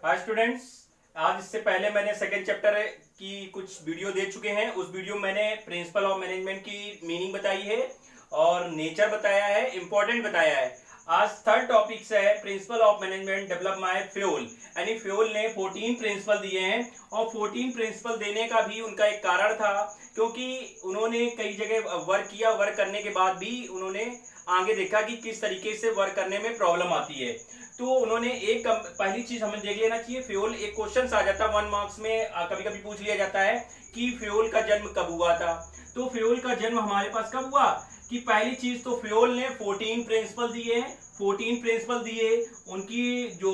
Hi students. आज इससे पहले मैंने सेकेंड चैप्टर की कुछ वीडियो दे चुके हैं। उस वीडियो में मैंने प्रिंसिपल ऑफ मैनेजमेंट की मीनिंग बताई है और नेचर बताया है, इंपॉर्टेंट बताया है। आज थर्ड टॉपिक से है principle of management develop my fuel. यानी फ्यूल ने 14 प्रिंसिपल दिए हैं और 14 प्रिंसिपल देने का भी उनका एक कारण था, क्योंकि उन्होंने कई जगह वर्क किया। वर्क करने के बाद भी उन्होंने आगे देखा कि किस तरीके से वर्क करने में प्रॉब्लम आती है। तो उन्होंने एक पहली चीज हमें देख लेना चाहिए, फ्यूल। एक क्वेश्चन आ जाता है 1 मार्क्स में, कभी कभी पूछ लिया जाता है कि फ्यूल का जन्म कब हुआ था। तो फ्यूल का जन्म हमारे पास कब हुआ कि पहली चीज तो फ्यूल ने 14 प्रिंसिपल दिए हैं। 14 प्रिंसिपल दिए, उनकी जो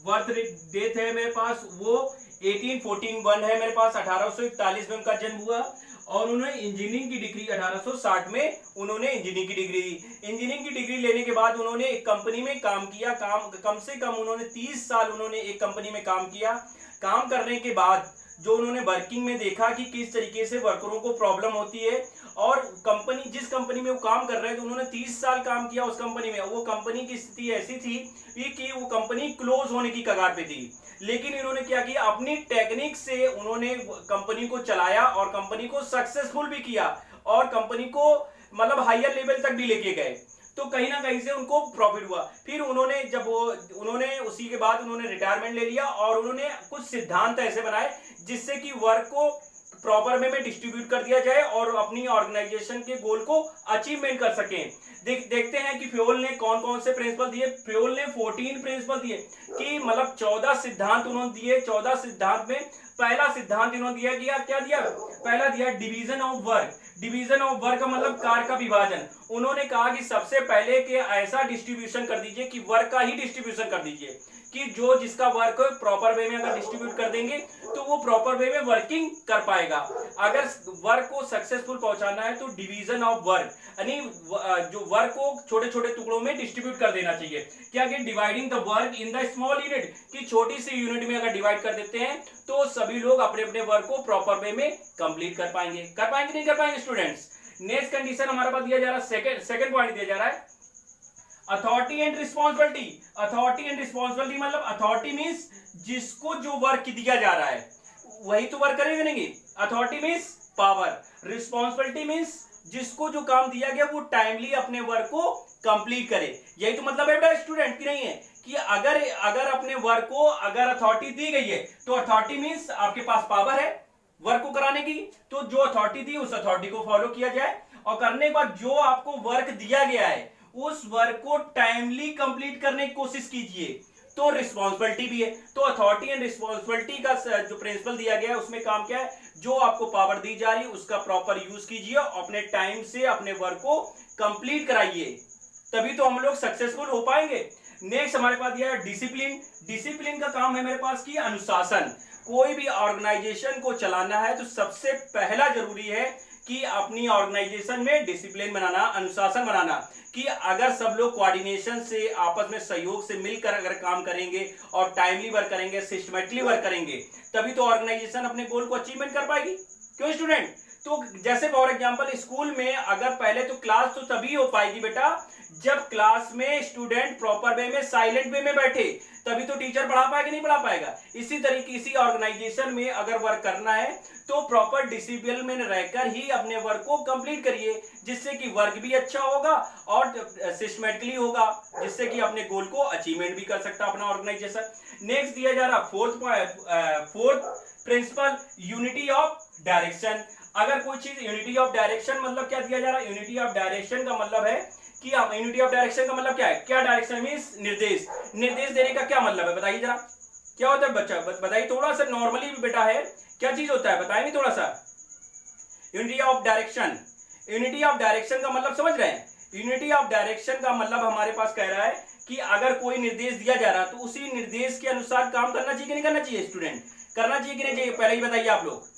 बर्थ डेट है मेरे पास वो 1841 है मेरे पास। 1841 में उनका जन्म हुआ और उन्होंने इंजीनियरिंग की डिग्री 1860 में उन्होंने इंजीनियरिंग की डिग्री लेने के बाद उन्होंने एक कंपनी में काम किया। कम से कम उन्होंने 30 साल उन्होंने एक कंपनी में काम किया। काम करने के बाद जो उन्होंने वर्किंग में देखा कि किस तरीके से वर्करों को प्रॉब्लम होती है, और कंपनी जिस कंपनी में वो काम कर रहे थे उन्होंने 30 साल काम किया उस कंपनी में। वो कंपनी की स्थिति ऐसी थी कि वो कंपनी क्लोज होने की कगार पे थी, लेकिन इन्होंने क्या किया, अपनी टेक्निक से उन्होंने कंपनी को चलाया और कंपनी को सक्सेसफुल भी किया और कंपनी को मतलब हायर लेवल तक भी लेके गए। तो कहीं ना कहीं से उनको प्रॉफिट हुआ। फिर उन्होंने जब वो उन्होंने उसी के बाद उन्होंने रिटायरमेंट ले लिया और उन्होंने कुछ सिद्धांत ऐसे बनाए जिससे कि वर्क को प्रॉपर वे में डिस्ट्रीब्यूट कर दिया जाए और अपनी ऑर्गेनाइजेशन के गोल को अचीवमेंट कर सकें। देखते हैं कि फ्यूल ने कौन कौन से प्रिंसिपल दिए। फ्यूल ने 14 प्रिंसिपल दिए कि मतलब 14 सिद्धांत उन्होंने दिए। 14 सिद्धांत में पहला सिद्धांत इन्होंने दिया कि क्या दिया, पहला दिया division of work. Division of work का मतलब कार्य का विभाजन। उन्होंने कहा कि सबसे पहले के ऐसा डिस्ट्रीब्यूशन कर दीजिए कि वर्क का ही डिस्ट्रीब्यूशन कर दीजिए, कि जो जिसका वर्क प्रॉपर वे में अगर डिस्ट्रीब्यूट कर देंगे तो वो प्रॉपर वे में वर्किंग कर पाएगा। अगर वर्क को सक्सेसफुल पहुंचाना है तो डिवीजन ऑफ वर्क यानी जो वर्क को छोटे छोटे टुकड़ों में डिस्ट्रीब्यूट कर देना चाहिए। क्या कि dividing the work in the small unit, कि छोटी सी यूनिट में अगर डिवाइड कर देते हैं तो सभी लोग अपने अपने वर्क को प्रॉपर वे में कंप्लीट कर पाएंगे। नहीं कर पाएंगे स्टूडेंट्स। नेक्स्ट कंडीशन हमारे पास दिया जा रहा है, सेकंड पॉइंट दिया जा रहा है authority and responsibility. Authority and responsibility मतलब अथॉरिटी मींस जिसको जो वर्क दिया जा रहा है वही तो वर्क करेगा नहीं। Authority means power, responsibility means जिसको जो काम दिया गया वो टाइमली अपने वर्क को कंप्लीट करे। यही तो मतलब है बेटा स्टूडेंट की नहीं है कि अगर अपने वर्क को अगर अथॉरिटी दी गई है तो अथॉरिटी मींस आपके पास पावर है वर्क को कराने की, तो जो अथॉरिटी दी उस अथॉरिटी को फॉलो किया जाए और करने के बाद जो आपको वर्क दिया गया है उस वर्क को टाइमली कंप्लीट करने की कोशिश कीजिए, तो रिस्पॉन्सिबिलिटी भी है। तो अथॉरिटी एंड रिस्पॉन्सिबिलिटी का जो प्रिंसिपल दिया गया है उसमें काम क्या है, जो आपको पावर दी जा रही है उसका प्रॉपर यूज कीजिए, अपने टाइम से अपने वर्क को कंप्लीट कराइए, तभी तो हम लोग सक्सेसफुल हो पाएंगे। नेक्स्ट हमारे पास दिया है डिसिप्लिन। डिसिप्लिन का काम है मेरे पास की अनुशासन। कोई भी ऑर्गेनाइजेशन को चलाना है तो सबसे पहला जरूरी है कि अपनी ऑर्गेनाइजेशन में डिसिप्लिन बनाना, अनुशासन बनाना, कि अगर सब लोग कोऑर्डिनेशन से आपस में सहयोग से मिलकर अगर काम करेंगे और टाइमली वर्क करेंगे, सिस्टमेटिकली वर्क करेंगे, तभी तो ऑर्गेनाइजेशन अपने गोल को अचीवमेंट कर पाएगी। क्यों स्टूडेंट? तो जैसे फॉर एग्जांपल स्कूल में अगर पहले तो क्लास तो तभी हो पाएगी बेटा जब क्लास में स्टूडेंट प्रॉपर वे में साइलेंट वे में बैठे, तभी तो टीचर पढ़ा पाएगा, नहीं पढ़ा पाएगा। इसी तरीके इसी ऑर्गेनाइजेशन में अगर वर्क करना है तो प्रॉपर डिसिप्लिन में रहकर ही अपने वर्क को कंप्लीट करिए, जिससे कि वर्क भी अच्छा होगा और सिस्टमेटिकली होगा, जिससे कि अपने गोल को अचीवमेंट भी कर सकता अपना ऑर्गेनाइजेशन। नेक्स्ट दिया जा रहा fourth principle unity of direction. अगर कोई चीज यूनिटी ऑफ डायरेक्शन मतलब क्या दिया जा रहा है, यूनिटी ऑफ डायरेक्शन का मतलब है कि यूनिटी ऑफ डायरेक्शन का मतलब क्या है, क्या डायरेक्शन मींस निर्देश। निर्देश देने का क्या मतलब है बताइए जरा, क्या होता है बच्चा बताइए। थोड़ा सा नॉर्मली भी बेटा है, क्या चीज होता है बताएंगे थोड़ा सा। Unity of direction, unity of direction का मतलब समझ रहे हैं। यूनिटी ऑफ डायरेक्शन का मतलब हमारे पास कह रहा है कि अगर कोई निर्देश दिया जा रहा है तो उसी निर्देश के अनुसार काम करना चाहिए कि नहीं करना चाहिए स्टूडेंट, करना चाहिए कि नहीं चाहिए, पहले ही बताइए आप लोग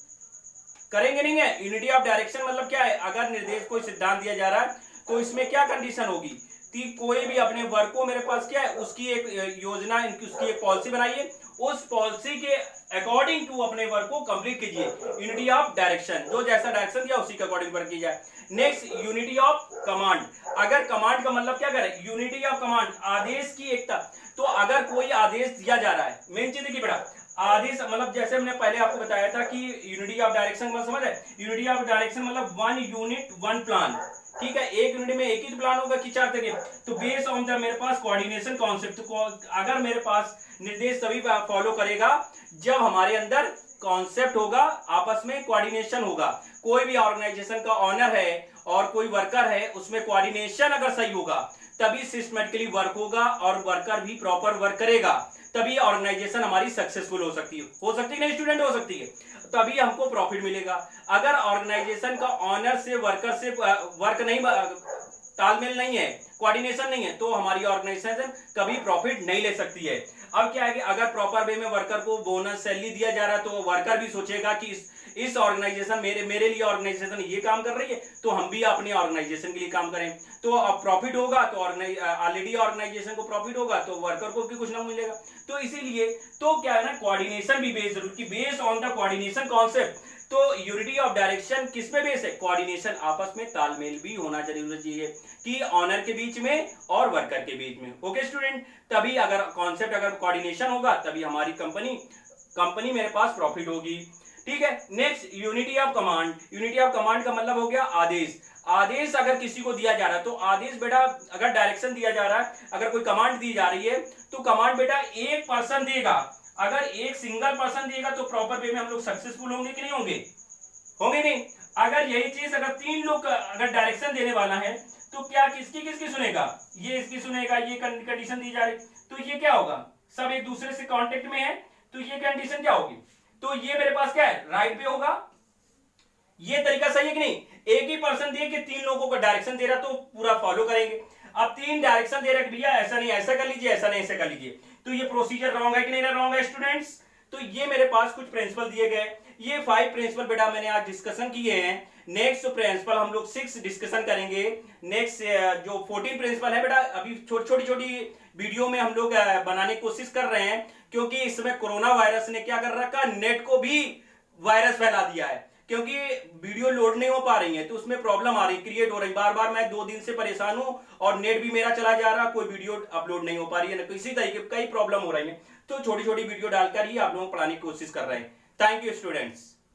करेंगे नहीं है। यूनिटी ऑफ डायरेक्शन मतलब क्या है, अगर निर्देश कोई सिद्धांत दिया जा रहा है तो इसमें क्या कंडीशन होगी, कोई भी अपने वर्क को मेरे पास क्या है उसकी एक योजना, उसकी एक पॉलिसी बनाइए, उस पॉलिसी के अकॉर्डिंग टू अपने वर्क को कंप्लीट कीजिए। यूनिटी ऑफ डायरेक्शन, जो जैसा डायरेक्शन दिया उसी के अकॉर्डिंग वर्क किया जाए। Next unity of command. अगर कमांड का मतलब क्या करें, यूनिटी ऑफ कमांड, आदेश की एकता। तो अगर कोई आदेश दिया जा रहा है, मेन चीज देखिए बेटा, आदेश मतलब जैसे हमने पहले आपको बताया था कि यूनिटी ऑफ डायरेक्शन मतलब समझ है, यूनिटी ऑफ डायरेक्शन मतलब वन यूनिट वन प्लान, ठीक है, एक यूनिट में एक ही प्लान होगा कि चार तरीके। तो बेस्ड ऑन द मेरे पास कोऑर्डिनेशन कॉन्सेप्ट, अगर मेरे पास निर्देश तभी फॉलो करेगा जब हमारे अंदर कॉन्सेप्ट होगा, आपस में कोऑर्डिनेशन होगा। कोई भी ऑर्गेनाइजेशन का ऑनर है और कोई वर्कर है, उसमें कोऑर्डिनेशन अगर सही होगा तभी सिस्टमेटिकली वर्क होगा और वर्कर भी प्रॉपर वर्क करेगा, तभी ऑर्गेनाइजेशन हमारी सक्सेसफुल हो सकती है। हो सकती है नहीं स्टूडेंट, हो सकती है, तभी हमको प्रॉफिट मिलेगा। अगर ऑर्गेनाइजेशन का ऑनर से वर्कर से वर्क नहीं, तालमेल नहीं है, कोऑर्डिनेशन नहीं है, तो हमारी ऑर्गेनाइजेशन कभी प्रॉफिट नहीं ले सकती है। अब क्या है कि अगर प्रॉपर वे में वर्कर को बोनस सैलरी दिया जा रहा है, तो वर्कर भी सोचेगा कि इस ऑर्गेनाइजेशन मेरे लिए ऑर्गेनाइजेशन ये काम कर रही है, तो हम भी अपनी ऑर्गेनाइजेशन के लिए काम करें। तो अब प्रॉफिट होगा तो ऑलरेडी ऑर्गेनाइजेशन को प्रॉफिट होगा, तो वर्कर को भी कुछ ना मिलेगा। तो इसीलिए तो क्या है ना, कोऑर्डिनेशन भी बेस जरूर की, based on the coordination concept. तो यूनिटी ऑफ डायरेक्शन किस पे बेस है, कोऑर्डिनेशन, आपस में तालमेल भी होना जरूरी चाहिए कि ऑनर के बीच में और वर्कर के बीच में। ओके स्टूडेंट, तभी अगर कॉन्सेप्ट, अगर कोऑर्डिनेशन होगा तभी हमारी कंपनी मेरे पास प्रॉफिट होगी। ठीक है, next unity of command. Unity of command का मतलब हो गया आदेश। आदेश अगर किसी को दिया जा रहा है, तो आदेश बेटा अगर डायरेक्शन दिया जा रहा है, अगर कोई कमांड दी जा रही है, तो कमांड बेटा एक पर्सन देगा। अगर एक सिंगल पर्सन देगा तो प्रॉपर वे में हम लोग सक्सेसफुल होंगे कि नहीं होंगे, होंगे नहीं। अगर यही चीज अगर तीन लोग अगर डायरेक्शन देने वाला है, तो क्या किसकी सुनेगा, ये इसकी सुनेगा, ये कंडीशन दी जा रही, तो ये क्या होगा, सब एक दूसरे से कांटेक्ट में है, तो ये कंडीशन क्या होगी, तो ये मेरे पास क्या है, राइट पे होगा। ये तरीका सही है कि नहीं, एक ही पर्सन दे के तीन लोगों को डायरेक्शन दे रहा तो पूरा फॉलो करेंगे। अब तीन डायरेक्शन दे रहा भैया ऐसा नहीं ऐसा कर लीजिए, ऐसा नहीं ऐसा कर लीजिए, तो ये प्रोसीजर रॉन्ग है कि नहीं रॉन्ग है स्टूडेंट्स। तो ये मेरे पास कुछ प्रिंसिपल दिए गए, ये 5 प्रिंसिपल बेटा मैंने आज डिस्कशन किए हैं। नेक्स्ट प्रिंसिपल हम लोग 6 डिस्कशन करेंगे। नेक्स्ट जो 14 प्रिंसिपल है बेटा, अभी छोटी वीडियो में हम लोग बनाने की कोशिश कर रहे हैं, क्योंकि इस समय कोरोना वायरस ने क्या कर रखा, नेट को भी वायरस फैला दिया है, क्योंकि वीडियो लोड नहीं हो पा रही है, तो उसमें प्रॉब्लम आ रही, क्रिएट हो रही, बार बार मैं 2 दिन से परेशान हूं और नेट भी मेरा चला जा रहा, कोई वीडियो अपलोड नहीं हो पा रही है, किसी तरीके कई प्रॉब्लम हो रही है। तो छोटी वीडियो डालकर ही आप लोगों को पढ़ाने की कोशिश कर रहे हैं। Thank you students.